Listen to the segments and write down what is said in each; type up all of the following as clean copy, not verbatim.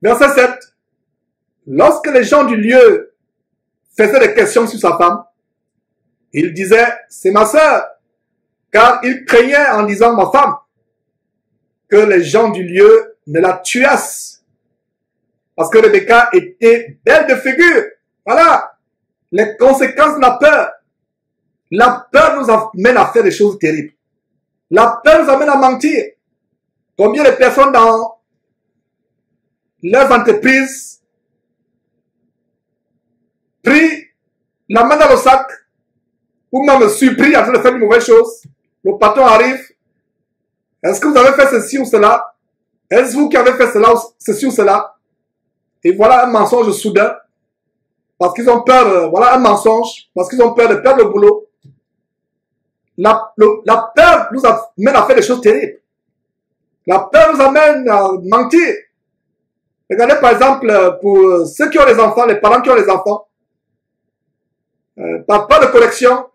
Verset 7. Lorsque les gens du lieu faisaient des questions sur sa femme, il disait, c'est ma sœur, car il craignait en disant ma femme, que les gens du lieu ne la tuassent. Parce que Rebecca était belle de figure. Voilà les conséquences de la peur. La peur nous amène à faire des choses terribles. La peur nous amène à mentir. Combien de personnes dans leurs entreprises prient la main dans le sac ou même surpris en train de faire une mauvaise chose. Le patron arrive. Est-ce que vous avez fait ceci ou cela? Est-ce vous qui avez fait cela ou ceci ou cela? Et voilà un mensonge soudain. Parce qu'ils ont peur, voilà un mensonge. Parce qu'ils ont peur de perdre le boulot. La peur nous amène à faire des choses terribles. La peur nous amène à mentir. Regardez par exemple, pour ceux qui ont les enfants, les parents qui ont les enfants, par peur de correction,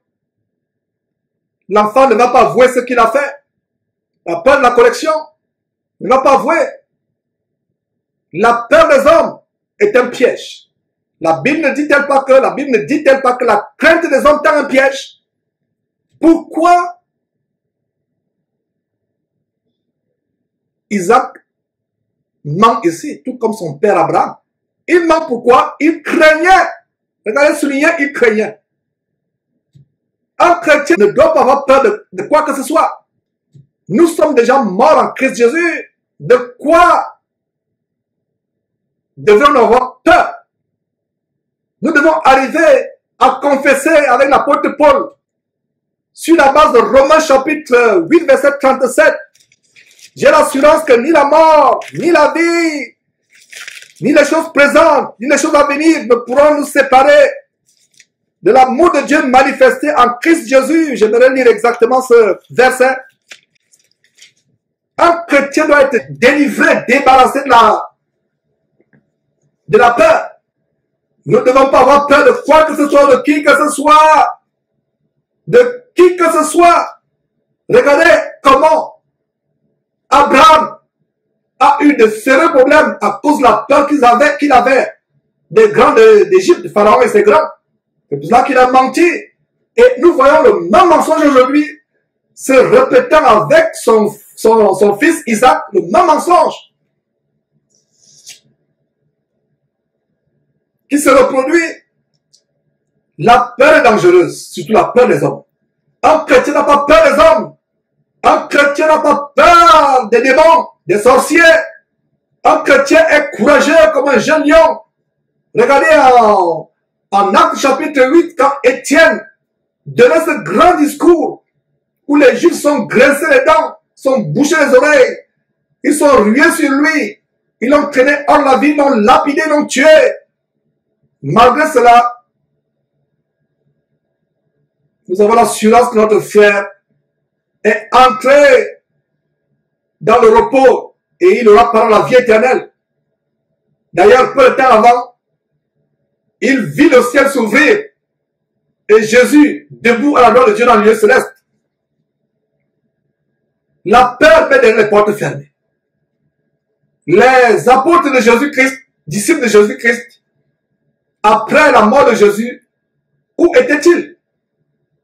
l'enfant ne va pas avouer ce qu'il a fait. La peur de la correction ne va pas avouer. La peur des hommes est un piège. La Bible ne dit-elle pas que la crainte des hommes est un piège? Pourquoi Isaac ment ici, tout comme son père Abraham? Il ment pourquoi? Il craignait. Regardez, souligner, il craignait. Un chrétien ne doit pas avoir peur de quoi que ce soit. Nous sommes déjà morts en Christ Jésus. De quoi devons-nous avoir peur? Nous devons arriver à confesser avec l'apôtre Paul sur la base de Romains chapitre 8 verset 37. J'ai l'assurance que ni la mort, ni la vie, ni les choses présentes, ni les choses à venir ne pourront nous séparer de l'amour de Dieu manifesté en Christ Jésus. J'aimerais lire exactement ce verset. Un chrétien doit être délivré, débarrassé de la peur. Nous ne devons pas avoir peur de quoi que ce soit, de qui que ce soit. De qui que ce soit. Regardez comment Abraham a eu de sérieux problèmes à cause de la peur qu'il avait des grands d'Égypte, de Pharaon et ses grands. C'est pour cela qu'il a menti. Et nous voyons le même mensonge aujourd'hui se répétant avec son fils Isaac, le même mensonge qui se reproduit. La peur est dangereuse, surtout la peur des hommes. Un chrétien n'a pas peur des hommes. Un chrétien n'a pas peur des démons, des sorciers. Un chrétien est courageux comme un jeune lion. Regardez en Actes chapitre 8, quand Étienne donnait ce grand discours où les Juifs sont grincés les dents, sont bouchés les oreilles, ils sont rués sur lui, ils l'ont traîné hors la ville, l'ont lapidé, l'ont tué. Malgré cela, nous avons l'assurance que notre frère est entré dans le repos et il aura par la vie éternelle. D'ailleurs, peu de temps avant, il vit le ciel s'ouvrir et Jésus debout à la gloire de Dieu dans le lieu céleste. La peur met derrière les portes fermées. Les apôtres de Jésus-Christ, disciples de Jésus-Christ, après la mort de Jésus, où étaient-ils?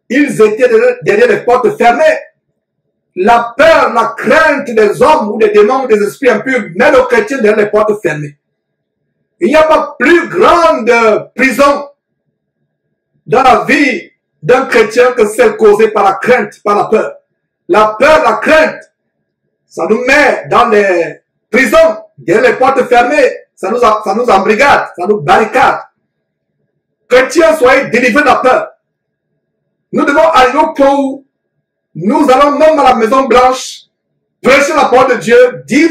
Ils étaient derrière les portes fermées. La peur, la crainte des hommes ou des démons ou des esprits impurs met le chrétien derrière les portes fermées. Il n'y a pas plus grande prison dans la vie d'un chrétien que celle causée par la crainte, par la peur. La peur, la crainte, ça nous met dans les prisons, derrière les portes fermées, ça nous embrigade, ça nous barricade. Chrétiens, soyez délivrés de la peur. Nous devons arriver au point où nous allons même à la Maison Blanche, prêcher la parole de Dieu, dire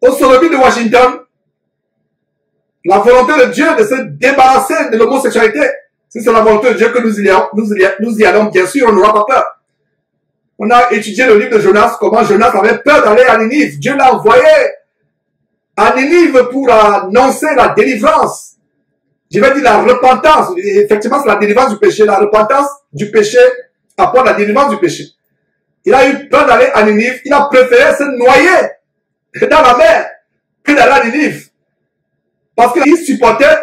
au solovie de Washington, la volonté de Dieu de se débarrasser de l'homosexualité. Si c'est la volonté de Dieu que nous y allons, bien sûr, on n'aura pas peur. On a étudié le livre de Jonas, comment Jonas avait peur d'aller à Ninive. Dieu l'a envoyé à Ninive pour annoncer la délivrance. Je vais dire la repentance. Effectivement, c'est la délivrance du péché. La repentance du péché apporte la délivrance du péché. Il a eu peur d'aller à Ninive. Il a préféré se noyer dans la mer que d'aller à Ninive. Parce qu'ils supportaient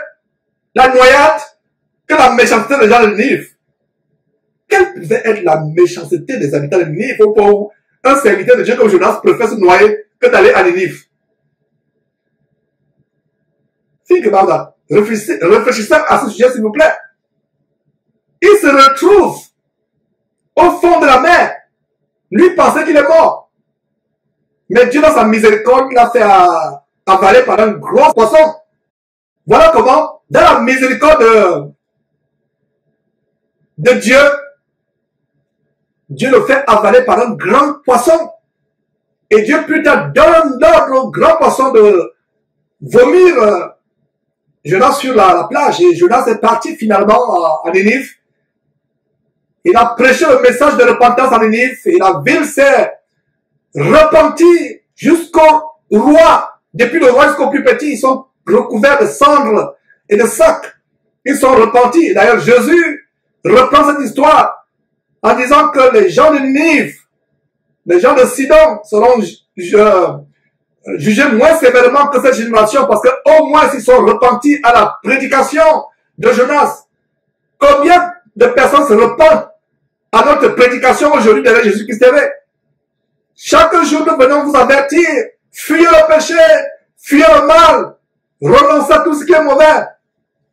la noyade que la méchanceté des gens de Ninive. Quelle pouvait être la méchanceté des habitants de Ninive pour un serviteur de Dieu comme Jonas préfère se noyer que d'aller à Ninive? Think about that. Réfléchissez à ce sujet, s'il vous plaît. Il se retrouve au fond de la mer. Lui pensait qu'il est mort. Mais Dieu, dans sa miséricorde, l'a fait avaler par un gros poisson. Voilà comment, dans la miséricorde de Dieu, Dieu le fait avaler par un grand poisson. Et Dieu plus tard donne l'ordre au grand poisson de vomir Jonas sur la plage. Et Jonas est parti finalement à Ninive. Il a prêché le message de repentance à Ninive. Et la ville s'est repentie jusqu'au roi. Depuis le roi jusqu'au plus petit, ils sont recouverts de cendres et de sacs. Ils sont repentis. D'ailleurs, Jésus reprend cette histoire en disant que les gens de Ninive, les gens de Sidon seront jugés moins sévèrement que cette génération parce qu'au moins ils sont repentis à la prédication de Jonas. Combien de personnes se repentent à notre prédication aujourd'hui derrière Jésus-Christ TV? Chaque jour, nous venons vous avertir. Fuyez le péché, fuyez le mal, renoncez à tout ce qui est mauvais.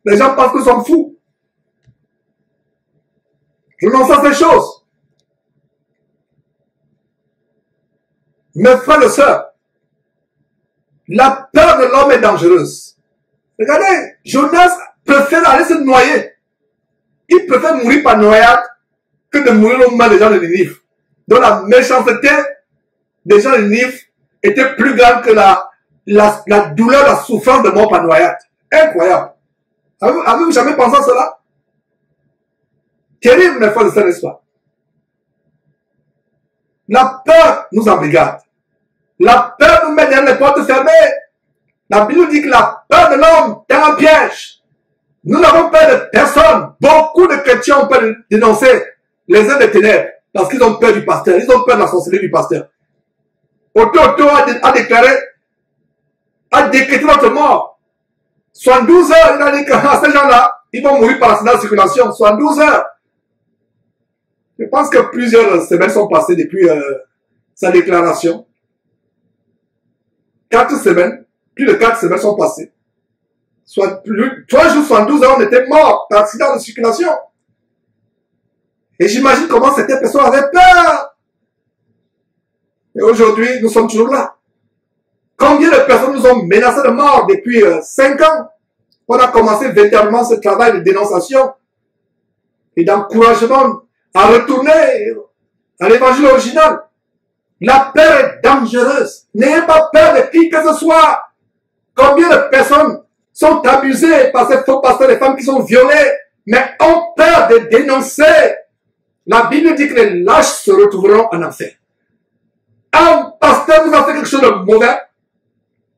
Les gens pensent que nous sommes fous. Renoncez à ces choses. Mes frères et sœurs, la peur de l'homme est dangereuse. Regardez, Jonas préfère aller se noyer. Il préfère mourir par noyade que de mourir au mal des gens de Ninive. Donc la méchanceté des gens de Ninive était plus grande que la douleur, la souffrance de mort par noyade. Incroyable. Avez-vous jamais pensé à cela? Terrible, mes frères et sœurs, n'est-ce pas? La peur nous embrigade. La peur nous met derrière les portes fermées. La Bible dit que la peur de l'homme est un piège. Nous n'avons peur de personne. Beaucoup de chrétiens ont peur de dénoncer les œuvres des ténèbres parce qu'ils ont peur du pasteur. Ils ont peur de la sorcellerie du pasteur. Otto a déclaré, a décrété notre mort. 72 heures, il a dit que ces gens-là, ils vont mourir par l'accident de circulation. 72 heures. Je pense que plusieurs semaines sont passées depuis sa déclaration. 4 semaines, plus de 4 semaines sont passées. Soit plus, 3 jours, 72 heures, on était morts par accident de circulation. Et j'imagine comment certaines personnes avaient peur. Et aujourd'hui, nous sommes toujours là. Combien de personnes nous ont menacé de mort depuis 5 ans? On a commencé véritablement ce travail de dénonciation et d'encouragement à retourner à l'évangile original. La peur est dangereuse. N'ayez pas peur de qui que ce soit. Combien de personnes sont abusées par ces faux pasteurs, les femmes qui sont violées, mais ont peur de dénoncer. La Bible dit que les lâches se retrouveront en enfer. Un pasteur vous a fait quelque chose de mauvais.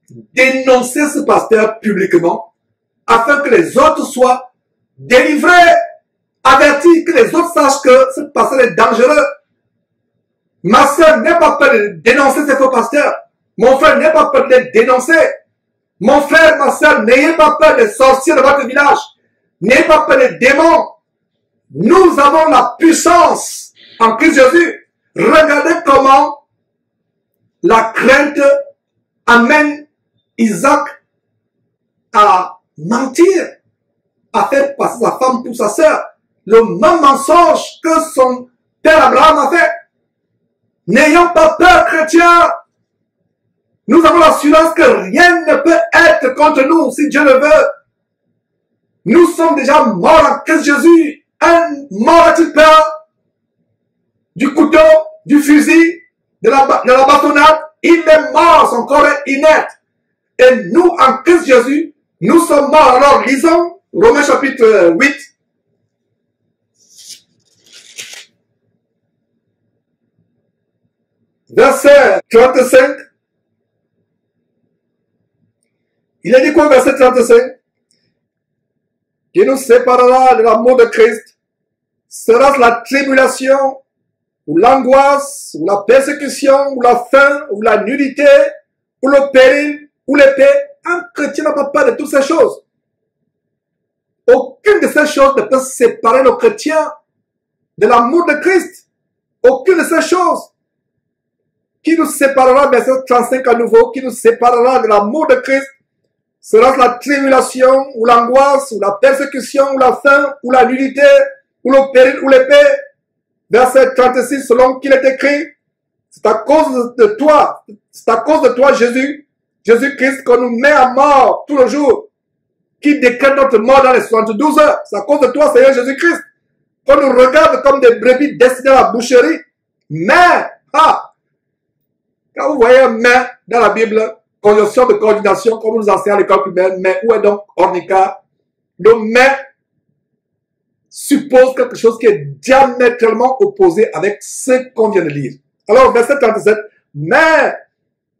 Dénoncez ce pasteur publiquement afin que les autres soient délivrés, avertis, que les autres sachent que ce pasteur est dangereux. Ma soeur, n'aie pas peur de dénoncer ces faux pasteurs. Mon frère, n'aie pas peur de les dénoncer. Mon frère, ma soeur, n'ayez pas peur des sorciers de votre village. N'ayez pas peur des démons. Nous avons la puissance en Christ Jésus. Regardez comment la crainte amène Isaac à mentir, à faire passer sa femme pour sa sœur. Le même mensonge que son père Abraham a fait. N'ayons pas peur, chrétiens. Nous avons l'assurance que rien ne peut être contre nous si Dieu le veut. Nous sommes déjà morts en Christ Jésus. Un mort a-t-il peur du couteau, du fusil, de la bâtonnade? Il est mort, son corps est inerte. Et nous, en Christ Jésus, nous sommes morts. Alors, lisons Romains chapitre 8. Verset 35. Il a dit quoi, verset 35? Qui nous séparera de l'amour de Christ? Sera-ce la tribulation, ou l'angoisse, ou la persécution, ou la faim, ou la nudité, ou le péril, ou l'épée. Un chrétien n'a pas peur de toutes ces choses. Aucune de ces choses ne peut séparer le chrétien de l'amour de Christ. Aucune de ces choses qui nous séparera, verset 35 à nouveau, qui nous séparera de l'amour de Christ, sera la tribulation, ou l'angoisse, ou la persécution, ou la faim, ou la nudité, ou le péril, ou l'épée. Verset 36, selon qu'il est écrit, c'est à cause de toi, Jésus, Jésus-Christ, qu'on nous met à mort tous les jours, qui décrète notre mort dans les 72 heures. C'est à cause de toi, Seigneur Jésus-Christ, qu'on nous regarde comme des brebis destinées à la boucherie. Mais, quand vous voyez un mais dans la Bible, conjonction de coordination, comme nous enseignons à l'école primaire, mais où est donc ornica? Le mais suppose quelque chose qui est diamétralement opposé avec ce qu'on vient de lire. Alors, verset 37, mais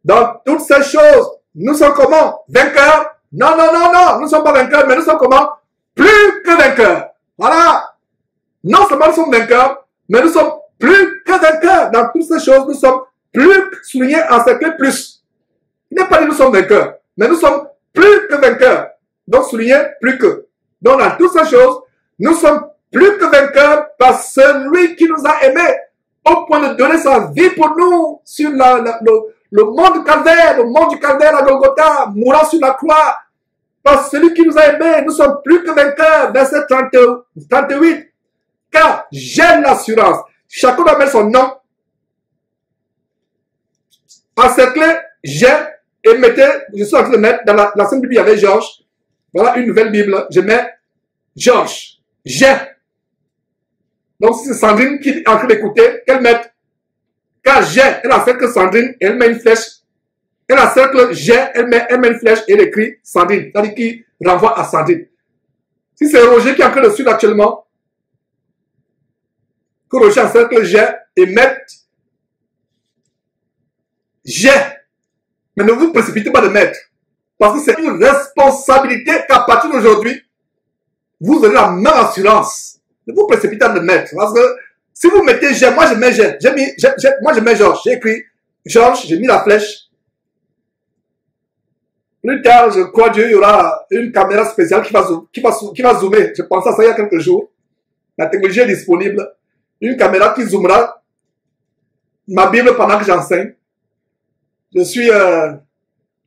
dans toutes ces choses, nous sommes comment? Vainqueurs? Non, non, non, non, nous ne sommes pas vainqueurs, mais nous sommes comment? Plus que vainqueurs. Voilà. Non seulement nous sommes vainqueurs, mais nous sommes plus que vainqueurs. Dans toutes ces choses, nous sommes plus, souligné, encerclés, plus. Il n'est pas dit nous sommes vainqueurs, mais nous sommes plus que vainqueurs. Donc, souligné, plus que. Donc, dans toutes ces choses, nous sommes plus que vainqueurs par celui qui nous a aimés, au point de donner sa vie pour nous sur le mont du Calvaire, à Golgotha, mourant sur la croix. Par celui qui nous a aimés, nous sommes plus que vainqueurs. Verset 38. Car j'ai l'assurance. Chacun doit mettre son nom. Encerclé, j'ai, et mettez, je suis en train de mettre, dans la Sainte Bible, il y avait Georges. Voilà une nouvelle Bible. Je mets Georges. J'ai. Donc, si c'est Sandrine qui est en train d'écouter, qu'elle mette. Car j'ai, elle encercle Sandrine, elle met une flèche. Elle encercle j'ai, elle met une flèche et elle écrit Sandrine. C'est-à-dire qui renvoie à Sandrine. Si c'est Roger qui est en train de suivre actuellement, que Roger encercle j'ai et mette j'ai. Mais ne vous précipitez pas de mettre. Parce que c'est une responsabilité qu'à partir d'aujourd'hui, vous aurez la même assurance. Ne vous précipitez pas de mettre. Parce que si vous mettez j'ai, moi je mets j'ai. Moi je mets Georges. J'ai écrit Georges, j'ai mis la flèche. Plus tard, je crois Dieu, il y aura une caméra spéciale qui va zoomer. Je pensais à ça il y a quelques jours. La technologie est disponible. Une caméra qui zoomera ma Bible pendant que j'enseigne. Je suis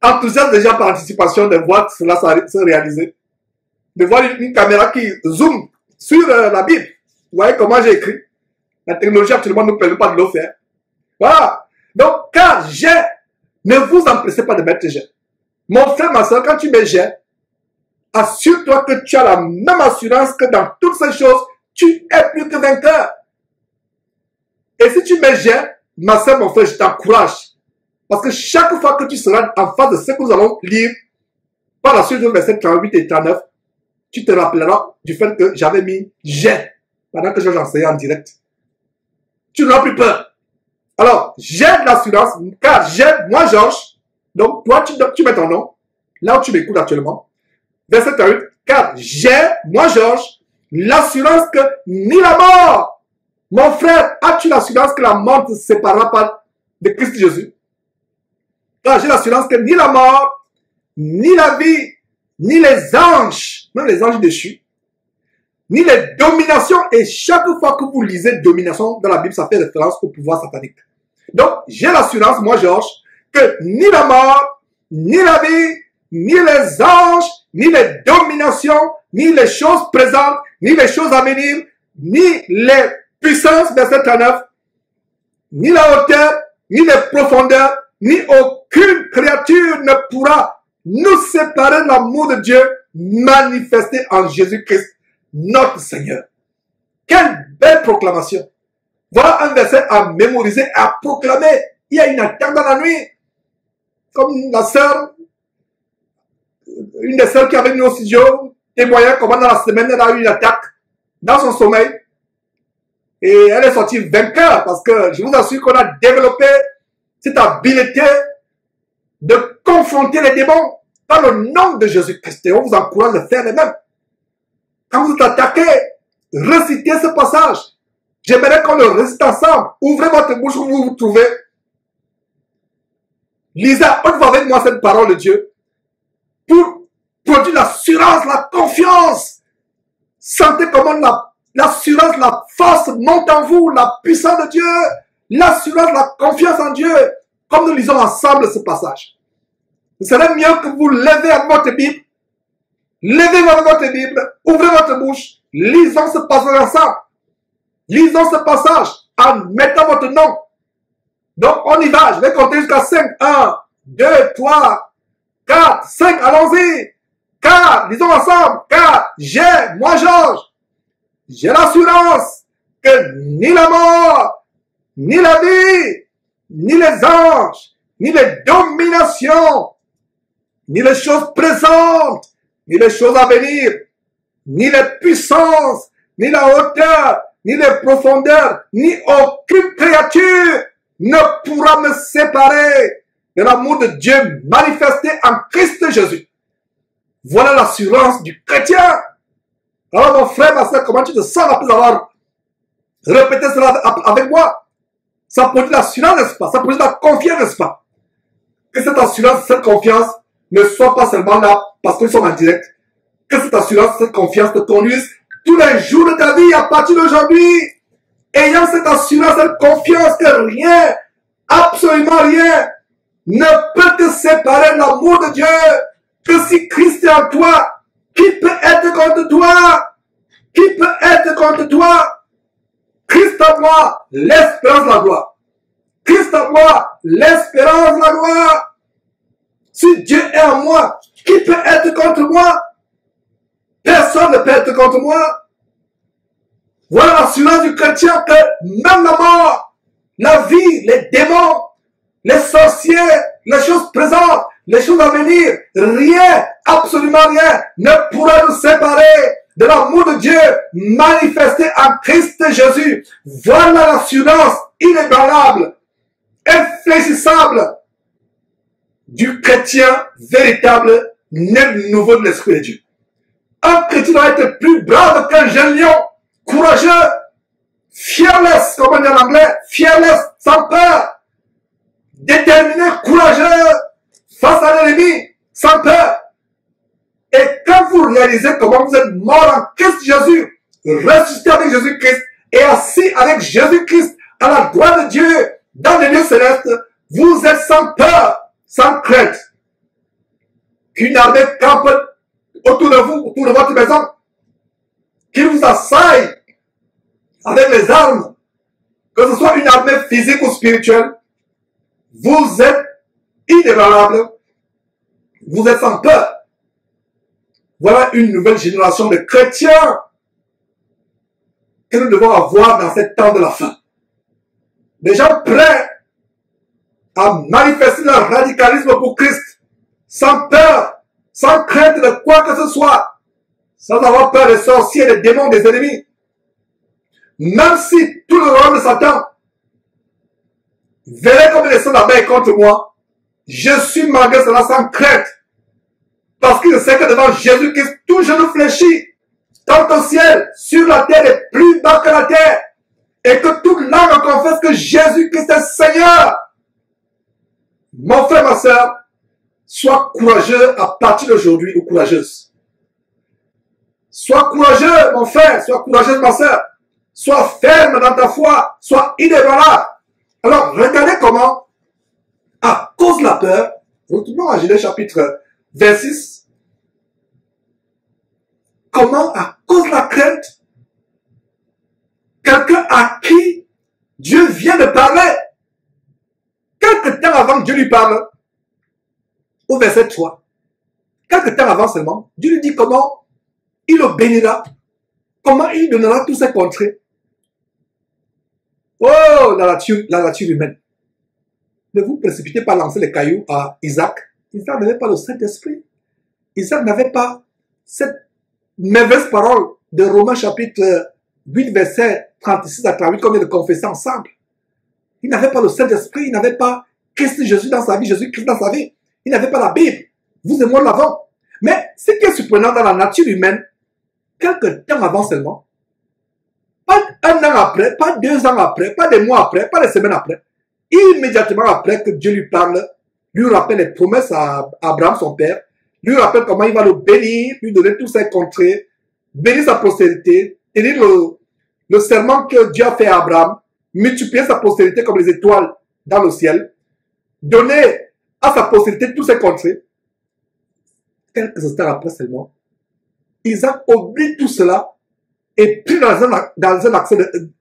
enthousiaste déjà par anticipation de voir cela se réaliser. De voir une caméra qui zoome sur la Bible. Vous voyez comment j'ai écrit. La technologie actuellement ne nous permet pas de le faire. Voilà. Donc, car j'ai, ne vous empressez pas de mettre j'ai. Mon frère, ma soeur, quand tu mets j'ai, assure-toi que tu as la même assurance que dans toutes ces choses, tu es plus que vainqueur. Et si tu mets j'ai, ma soeur, mon frère, je t'encourage. Parce que chaque fois que tu seras en face de ce que nous allons lire, par la suite du verset 38 et 39, tu te rappelleras du fait que j'avais mis j'ai pendant que j'enseignais en direct. Tu n'auras plus peur. Alors, j'ai de l'assurance, car j'ai, moi Georges, donc toi tu mets ton nom, là où tu m'écoutes actuellement, verset 38, car j'ai, moi Georges, l'assurance que ni la mort, mon frère, as-tu l'assurance que la mort ne te séparera pas de Christ Jésus? Car j'ai l'assurance que ni la mort, ni la vie, ni les anges, même les anges déchus, ni les dominations, et chaque fois que vous lisez domination dans la Bible, ça fait référence au pouvoir satanique. Donc, j'ai l'assurance, moi Georges, que ni la mort, ni la vie, ni les anges, ni les dominations, ni les choses présentes, ni les choses à venir, ni les puissances, verset 39, ni la hauteur, ni les profondeurs, ni aucune créature ne pourra nous séparer de l'amour de Dieu manifesté en Jésus-Christ, notre Seigneur. Quelle belle proclamation! Voilà un verset à mémoriser, à proclamer. Il y a une attaque dans la nuit. Comme la sœur, une des sœurs qui avait mis au studio, témoignait comment dans la semaine elle a eu une attaque dans son sommeil. Et elle est sortie vainqueur parce que je vous assure qu'on a développé cette habileté de confronter les démons dans le nom de Jésus-Christ. Et on vous encourage de faire les mêmes. Quand vous êtes attaqué, récitez ce passage. J'aimerais qu'on le récite ensemble. Ouvrez votre bouche où vous vous trouvez. Lisez à haute voix avec moi cette parole de Dieu pour produire l'assurance, la confiance. Sentez comment l'assurance, la force monte en vous, la puissance de Dieu, l'assurance, la confiance en Dieu. Comme nous lisons ensemble ce passage. Ce serait mieux que vous levez avec votre Bible. Levez avec votre Bible, ouvrez votre bouche, lisons ce passage ensemble. Lisons ce passage en mettant votre nom. Donc on y va, je vais compter jusqu'à 5. 1, 2, 3, 4, 5, allons-y. 4, lisons ensemble. 4, moi Georges, j'ai l'assurance que ni la mort, ni la vie, ni les anges, ni les dominations, ni les choses présentes, ni les choses à venir, ni les puissances, ni la hauteur, ni les profondeurs, ni aucune créature ne pourra me séparer de l'amour de Dieu manifesté en Christ Jésus. Voilà l'assurance du chrétien. Alors mon frère, ma soeur, comment tu te sens après avoir répété cela avec moi? Ça produit l'assurance, n'est-ce pas? Ça produit la confiance, n'est-ce pas? Que cette assurance, cette confiance ne soit pas seulement là parce que nous sommes en direct. Que cette assurance, cette confiance te conduise tous les jours de ta vie à partir d'aujourd'hui. Ayant cette assurance, cette confiance que rien, absolument rien, ne peut te séparer de l'amour de Dieu. Que si Christ est en toi, qui peut être contre toi? Qui peut être contre toi? Christ en moi, l'espérance de la gloire. Christ en moi, l'espérance de la gloire. Si Dieu est en moi, qui peut être contre moi? Personne ne peut être contre moi. Voilà l'assurance du chrétien que même la mort, la vie, les démons, les sorciers, les choses présentes, les choses à venir, rien, absolument rien, ne pourra nous séparer de l'amour de Dieu manifesté en Christ Jésus. Voilà l'assurance inébranlable, infléchissable du chrétien véritable, né de nouveau de l'Esprit de Dieu. Un chrétien doit être plus brave qu'un jeune lion, courageux, fearless, comme on dit en anglais, fearless, sans peur, déterminé, courageux, face à l'ennemi, sans peur. Et quand vous réalisez comment vous êtes mort en Christ Jésus, ressuscité avec Jésus-Christ et assis avec Jésus-Christ à la droite de Dieu dans les lieux célestes, vous êtes sans peur, sans crainte. Qu'une armée campe autour de vous, autour de votre maison, qu'il vous assaille avec les armes, que ce soit une armée physique ou spirituelle, vous êtes inébranlable, vous êtes sans peur. Voilà une nouvelle génération de chrétiens que nous devons avoir dans ce temps de la fin. Des gens prêts à manifester leur radicalisme pour Christ, sans peur, sans crainte de quoi que ce soit, sans avoir peur des sorciers, des démons, des ennemis. Même si tout le royaume de Satan verrait comme ils sont là-bas contre moi, je suis malgré cela sans crainte. Parce que je sais que devant Jésus-Christ, tout genou fléchit, tant au ciel, sur la terre et plus bas que la terre. Et que toute langue confesse que Jésus-Christ est Seigneur. Mon frère, ma soeur, sois courageux à partir d'aujourd'hui ou courageuse. Sois courageux, mon frère, sois courageuse, ma soeur. Sois ferme dans ta foi, sois inébranlable. Alors, regardez comment, à cause de la peur, retournons à Genèse chapitre 26, comment, à cause de la crainte, quelqu'un à qui Dieu vient de parler, quelque temps avant que Dieu lui parle, au verset 3, quelque temps avant seulement, Dieu lui dit comment il le bénira, comment il donnera tous ses contrées. Oh, la nature humaine. Ne vous précipitez pas à lancer les cailloux à Isaac. Isaac n'avait pas le Saint-Esprit. Isaac n'avait pas cette mauvaise parole de Romains chapitre 8, verset 36 à 38, comme il le confessait ensemble. Il n'avait pas le Saint-Esprit, il n'avait pas Christ Jésus dans sa vie, Jésus-Christ dans sa vie. Il n'avait pas la Bible. Vous et moi l'avons. Mais ce qui est surprenant dans la nature humaine, quelques temps avant seulement, pas un an après, pas 2 ans après, pas des mois après, pas des semaines après, immédiatement après que Dieu lui parle, lui rappelle les promesses à Abraham, son père, lui rappelle comment il va le bénir, lui donner tous ses contrées, bénir sa postérité, et dire le serment que Dieu a fait à Abraham, multiplier sa postérité comme les étoiles dans le ciel, donner à sa postérité tous ses contrées. Quelques instants après seulement, Isaac oublie tout cela et pris dans un accès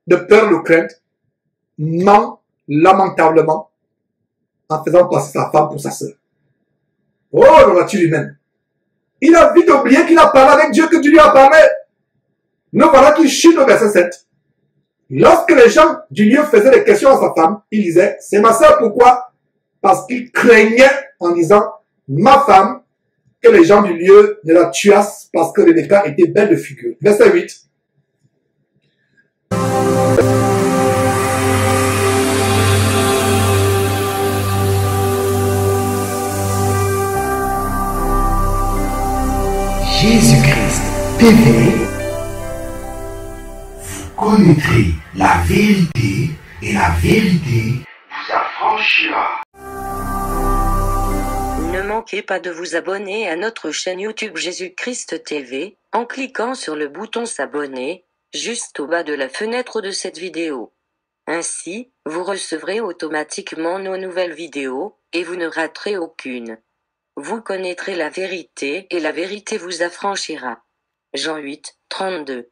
de peur, de crainte, ment lamentablement en faisant passer sa femme pour sa sœur. Oh, la nature humaine. Il a vite oublié qu'il a parlé avec Dieu, que Dieu lui a parlé. Nous voilà qu'il chute au verset 7. Lorsque les gens du lieu faisaient des questions à sa femme, il disait, c'est ma sœur, pourquoi? Parce qu'il craignait en disant, ma femme, que les gens du lieu ne la tuassent parce que Rebecca était belle de figure. Verset 8. Jésus-Christ TV, vous connaîtrez la vérité et la vérité vous affranchira. Ne manquez pas de vous abonner à notre chaîne YouTube Jésus-Christ TV, en cliquant sur le bouton s'abonner, juste au bas de la fenêtre de cette vidéo. Ainsi, vous recevrez automatiquement nos nouvelles vidéos, et vous ne raterez aucune. Vous connaîtrez la vérité et la vérité vous affranchira. Jean 8, 32.